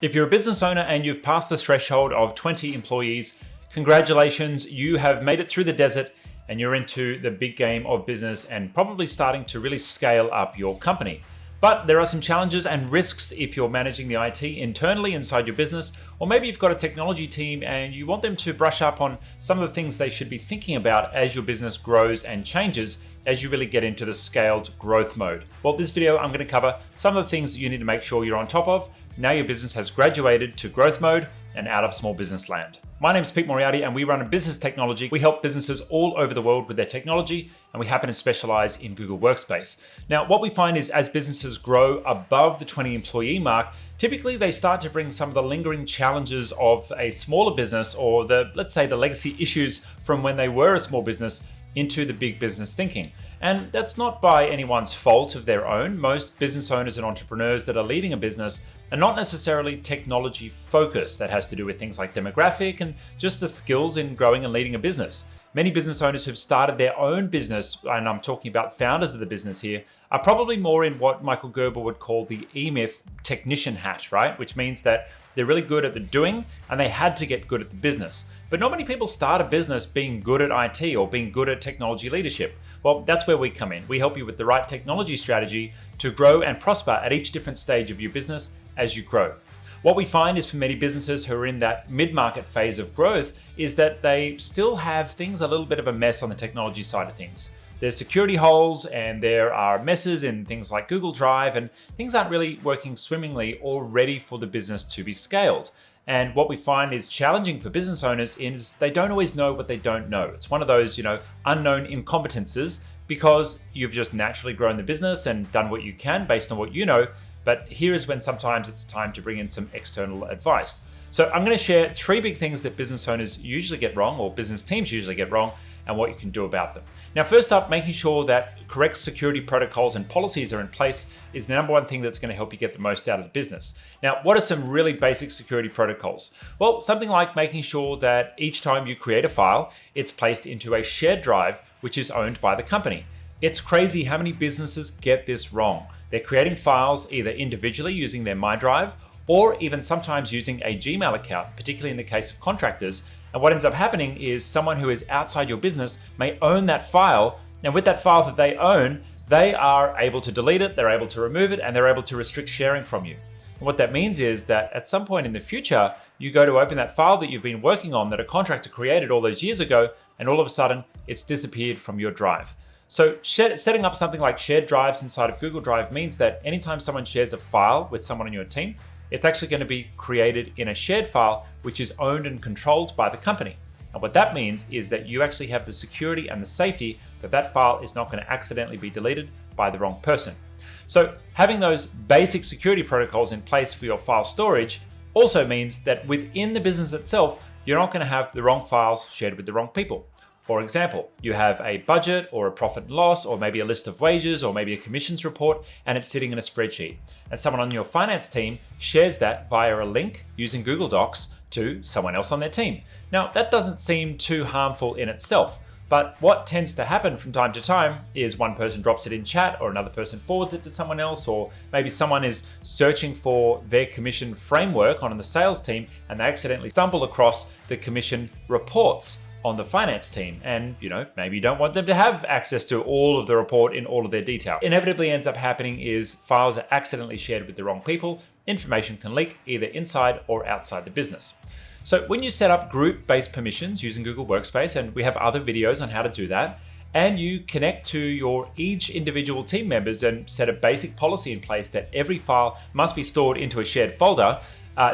If you're a business owner and you've passed the threshold of 20 employees, congratulations, you have made it through the desert and you're into the big game of business and probably starting to really scale up your company. But there are some challenges and risks if you're managing the IT internally inside your business, or maybe you've got a technology team and you want them to brush up on some of the things they should be thinking about as your business grows and changes as you really get into the scaled growth mode. Well, this video, I'm going to cover some of the things that you need to make sure you're on top of now your business has graduated to growth mode and out of small business land. My name is Pete Moriarty and we run a business technology. We help businesses all over the world with their technology and we happen to specialize in Google Workspace. Now, what we find is as businesses grow above the 20 employee mark, typically they start to bring some of the lingering challenges of a smaller business or let's say the legacy issues from when they were a small business into the big business thinking. And that's not by anyone's fault of their own. Most business owners and entrepreneurs that are leading a business are not necessarily technology focused. That has to do with things like demographic and just the skills in growing and leading a business. Many business owners who've started their own business, and I'm talking about founders of the business here, are probably more in what Michael Gerber would call the E-Myth technician hat, right? Which means that they're really good at the doing and they had to get good at the business. But not many people start a business being good at IT or being good at technology leadership. Well, that's where we come in. We help you with the right technology strategy to grow and prosper at each different stage of your business as you grow. What we find is for many businesses who are in that mid-market phase of growth is that they still have things a little bit of a mess on the technology side of things. There's security holes and there are messes in things like Google Drive and things aren't really working swimmingly or ready for the business to be scaled. And what we find is challenging for business owners is they don't always know what they don't know. It's one of those, unknown incompetences because you've just naturally grown the business and done what you can based on what you know. But here is when sometimes it's time to bring in some external advice. So I'm going to share 3 big things that business owners usually get wrong or business teams usually get wrong and what you can do about them. Now, first up, making sure that correct security protocols and policies are in place is the number one thing that's going to help you get the most out of the business. Now, what are some really basic security protocols? Well, something like making sure that each time you create a file, it's placed into a shared drive, which is owned by the company. It's crazy how many businesses get this wrong. They're creating files either individually using their MyDrive or even sometimes using a Gmail account, particularly in the case of contractors. And what ends up happening is someone who is outside your business may own that file. And with that file that they own, they are able to delete it, they're able to remove it, and they're able to restrict sharing from you. And what that means is that at some point in the future, you go to open that file that you've been working on that a contractor created all those years ago, and all of a sudden it's disappeared from your drive. So setting up something like shared drives inside of Google Drive means that anytime someone shares a file with someone on your team, it's actually going to be created in a shared file, which is owned and controlled by the company. And what that means is that you actually have the security and the safety that that file is not going to accidentally be deleted by the wrong person. So having those basic security protocols in place for your file storage also means that within the business itself, you're not going to have the wrong files shared with the wrong people. For example, you have a budget or a profit and loss, or maybe a list of wages, or maybe a commissions report, and it's sitting in a spreadsheet. And someone on your finance team shares that via a link using Google Docs to someone else on their team. Now, that doesn't seem too harmful in itself, but what tends to happen from time to time is one person drops it in chat, or another person forwards it to someone else, or maybe someone is searching for their commission framework on the sales team, and they accidentally stumble across the commission reports on the finance team. And maybe you don't want them to have access to all of the report in all of their detail. Inevitably ends up happening is files are accidentally shared with the wrong people. Information can leak either inside or outside the business. So when you set up group-based permissions using Google Workspace, and we have other videos on how to do that, and you connect to each individual team members and set a basic policy in place that every file must be stored into a shared folder,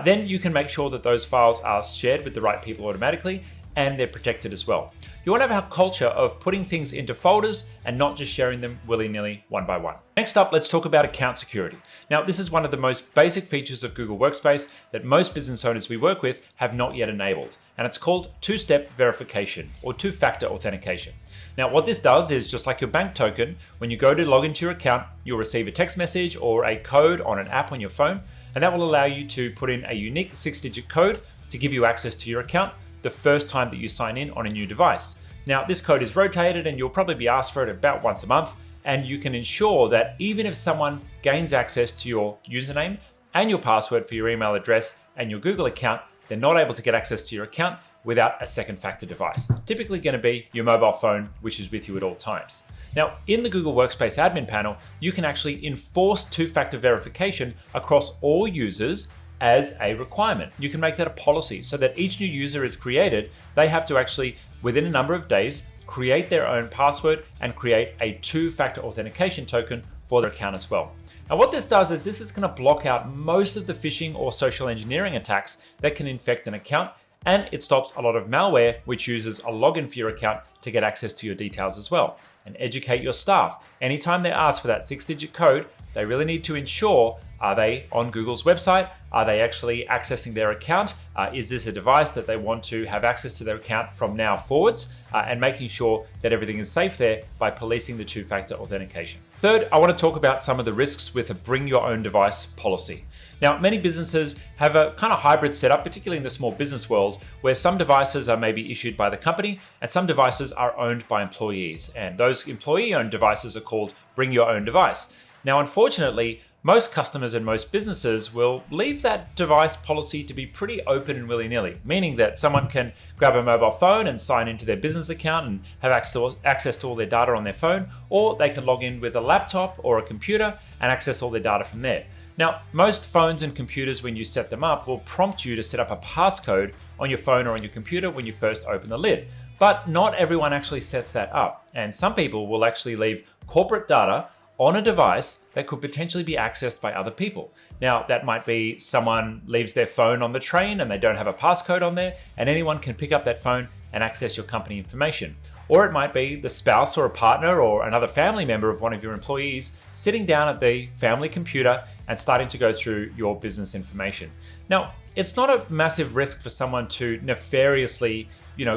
then you can make sure that those files are shared with the right people automatically and they're protected as well. You want to have a culture of putting things into folders and not just sharing them willy-nilly one by one. Next up, let's talk about account security. Now, this is one of the most basic features of Google Workspace that most business owners we work with have not yet enabled, and it's called two-step verification or two-factor authentication. Now, what this does is just like your bank token, when you go to log into your account, you'll receive a text message or a code on an app on your phone, and that will allow you to put in a unique 6-digit code to give you access to your account the first time that you sign in on a new device. Now, this code is rotated and you'll probably be asked for it about once a month, and you can ensure that even if someone gains access to your username and your password for your email address and your Google account, they're not able to get access to your account without a second factor device. Typically going to be your mobile phone, which is with you at all times. Now, in the Google Workspace admin panel, you can actually enforce two-factor verification across all users as a requirement. You can make that a policy so that each new user is created, they have to actually, within a number of days, create their own password and create a two-factor authentication token for their account as well. And what this does is this is going to block out most of the phishing or social engineering attacks that can infect an account, and it stops a lot of malware which uses a login for your account to get access to your details as well. And educate your staff. Anytime they ask for that 6-digit code, they really need to ensure, are they on Google's website? Are they actually accessing their account? Is this a device that they want to have access to their account from now forwards? And making sure that everything is safe there by policing the two-factor authentication. Third, I want to talk about some of the risks with a bring your own device policy. Now, many businesses have a kind of hybrid setup, particularly in the small business world, where some devices are maybe issued by the company and some devices are owned by employees. And those employee-owned devices are called bring your own device. Now, unfortunately, most customers and most businesses will leave that device policy to be pretty open and willy-nilly, meaning that someone can grab a mobile phone and sign into their business account and have access to all their data on their phone, or they can log in with a laptop or a computer and access all their data from there. Now, most phones and computers, when you set them up, will prompt you to set up a passcode on your phone or on your computer when you first open the lid. But not everyone actually sets that up. And some people will actually leave corporate data on a device that could potentially be accessed by other people. Now, that might be someone leaves their phone on the train and they don't have a passcode on there, and anyone can pick up that phone and access your company information. Or it might be the spouse or a partner or another family member of one of your employees sitting down at the family computer and starting to go through your business information. Now, it's not a massive risk for someone to nefariously,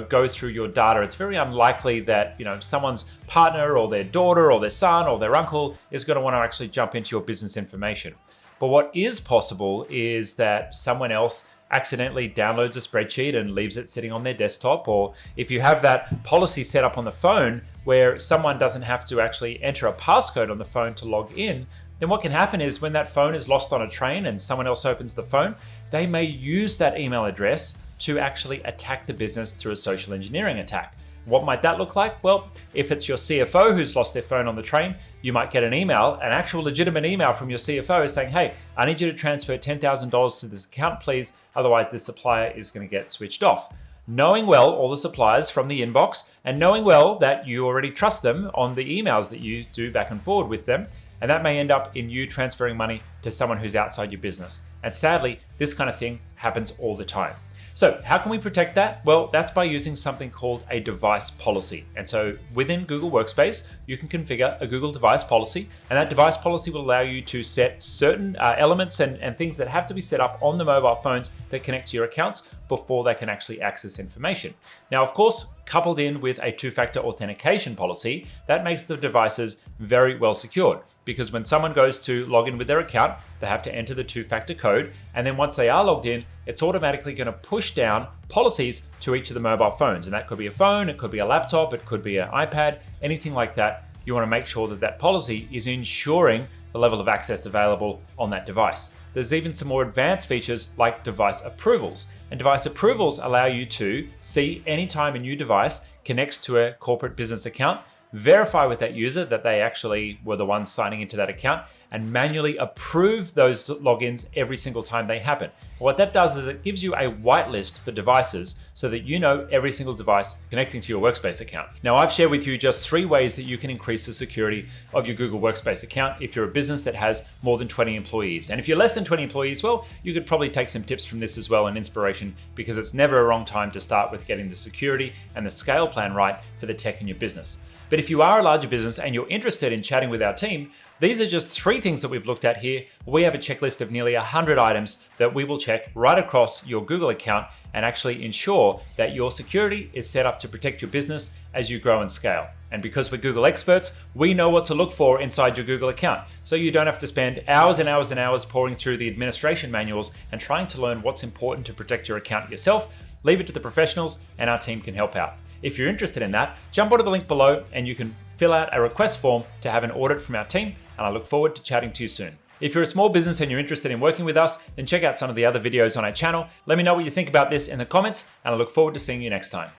go through your data. It's very unlikely that, someone's partner or their daughter or their son or their uncle is going to want to actually jump into your business information. But what is possible is that someone else accidentally downloads a spreadsheet and leaves it sitting on their desktop, or if you have that policy set up on the phone where someone doesn't have to actually enter a passcode on the phone to log in, then what can happen is when that phone is lost on a train and someone else opens the phone, they may use that email address to actually attack the business through a social engineering attack. What might that look like? Well, if it's your CFO who's lost their phone on the train, you might get an actual legitimate email from your CFO saying, hey, I need you to transfer $10,000 to this account, please. Otherwise, this supplier is going to get switched off. Knowing well all the suppliers from the inbox and knowing well that you already trust them on the emails that you do back and forward with them, and that may end up in you transferring money to someone who's outside your business. And sadly, this kind of thing happens all the time. So how can we protect that? Well, that's by using something called a device policy. And so within Google Workspace, you can configure a Google device policy, and that device policy will allow you to set certain elements and things that have to be set up on the mobile phones that connect to your accounts before they can actually access information. Now, of course, coupled in with a two-factor authentication policy, that makes the devices very well secured. Because when someone goes to log in with their account, they have to enter the two-factor code. And then once they are logged in, it's automatically going to push down policies to each of the mobile phones. And that could be a phone, it could be a laptop, it could be an iPad, anything like that. You want to make sure that that policy is ensuring the level of access available on that device. There's even some more advanced features like device approvals. And device approvals allow you to see anytime a new device connects to a corporate business account, verify with that user that they actually were the ones signing into that account, and manually approve those logins every single time they happen. What that does is it gives you a whitelist for devices so that you know every single device connecting to your Workspace account. Now, I've shared with you just 3 ways that you can increase the security of your Google Workspace account if you're a business that has more than 20 employees. And if you're less than 20 employees, well, you could probably take some tips from this as well and inspiration, because it's never a wrong time to start with getting the security and the scale plan right for the tech in your business. But if you are a larger business and you're interested in chatting with our team, these are just 3 things that we've looked at here. We have a checklist of nearly 100 items that we will check right across your Google account and actually ensure that your security is set up to protect your business as you grow and scale. And because we're Google experts, we know what to look for inside your Google account. So you don't have to spend hours and hours and hours pouring through the administration manuals and trying to learn what's important to protect your account yourself. Leave it to the professionals and our team can help out. If you're interested in that, jump onto the link below and you can fill out a request form to have an audit from our team, and I look forward to chatting to you soon. If you're a small business and you're interested in working with us, then check out some of the other videos on our channel. Let me know what you think about this in the comments, and I look forward to seeing you next time.